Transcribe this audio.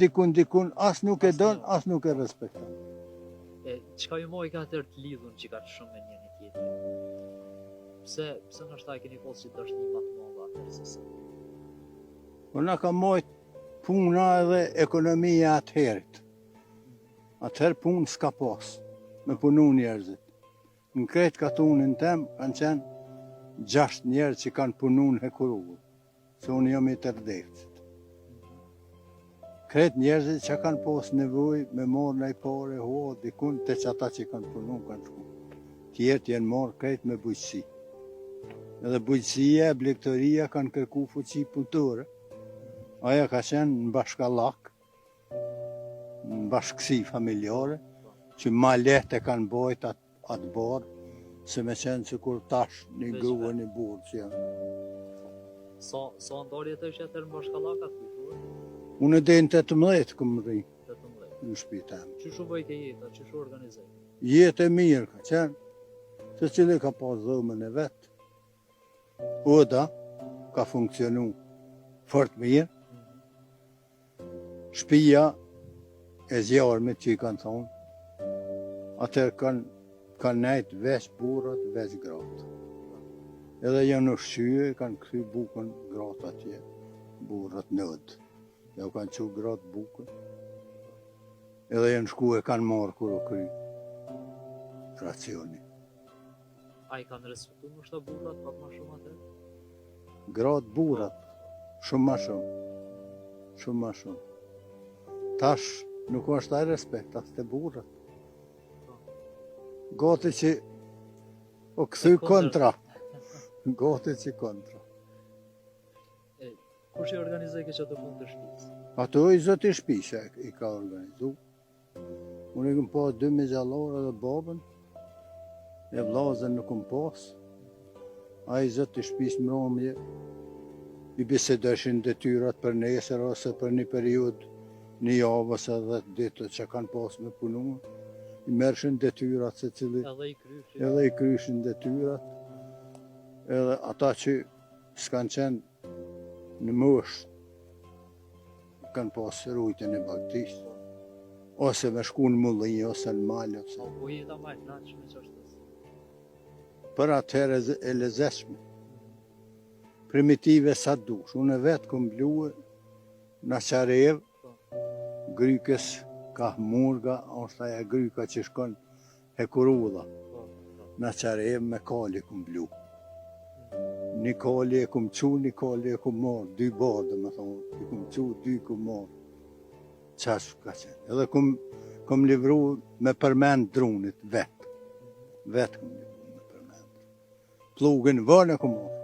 Dikun, as nuk e don, as nuk e respekton. Çka ju moj ka tërë të lidhun që ka të shumë me njëri tjetrin? Pse nështë e keni posë që të është një matë mëdha atërë se sa? Po na ka mojt puna edhe ekonomia atëherit. Atëherë punë s'ka pas, me punu njerëzit. Në kretë katunin tem kanë qenë 6 njerëz që kanë punu në Hekuruvë, se unë jam i tërdefcit. Kretë njerëzit që kanë pas nevoj me morë në i pare, dikun të që ata që kanë punu kanë shku. Tjertë jenë morë kretë me bujqësi. Edhe bujqësia e blegtoria kanë kërku fuqi punëtore. Aja ka qenë në bashkallak, në bashkësi familjare, që ma lehtë e kanë bojt atë barë, se me qenë që kur tash një grua një burë që janë. Sa ndarje të është atër në bashkallak atë kujtuar? Unë e dejnë 18 këmë rri në shpita. Që shumë bëjke jetë, që shumë organizaj? Jetë e mirë ka qenë, se cili ka pas dhëmën e vetë. Oda ka funksionu fort mirë. Shpia e zjarëmit që i kanë thonë, atër kanë nejtë veç burrat, veç gratë. Edhe janë ushqyë, kanë këthy bukën gratë atje, burrat nëdë. Ja u kanë që gratë bukën. Edhe janë shku e kanë marë kur u kry racioni. A i kanë respektu më shta burrat, pak ma shumë atër? Gratë burrat, shumë ma shumë. Shumë ma shumë. Tash nuk është taj respekt, as të burrat. Gati që o këthy kontra. Gati që kontra. Kush i organizoj ke që të punë të shpisë? Ato i zoti shpisë i ka organizu. Unë i këm pas 2 mizjalore dhe babën, e vlazën nuk këm pas. A i zoti shpisë mramje, i bisedeshin detyrat për nesër ose për një periud, një javë ose 10 ditë që kanë pas me punu. I mershin detyrat se cili, edhe i kryshin detyrat. Edhe ata që s'kanë qenë në moshë, kanë pasë rujtën e baktisë, ose me shku në mulli, ose në malë, ose... Po jeta ma e knaqshme që është tësë? Për atëherë e lezeshme. Primitive sa dush. Unë e vetë këm bluë në Qarev, grykës ka murga, është aja gryka që shkon Hekurudha. Në Qarev me kali këm bluë. Një kali e këm qu, një kali e këm marë, 2 barë dhe me thonë, i këm qu, 2 këm marë. Qash ka qenë. Edhe këm livru me përmend drunit, vetë. Vetë këm livru me përmend. Plugën vërë e këm marë.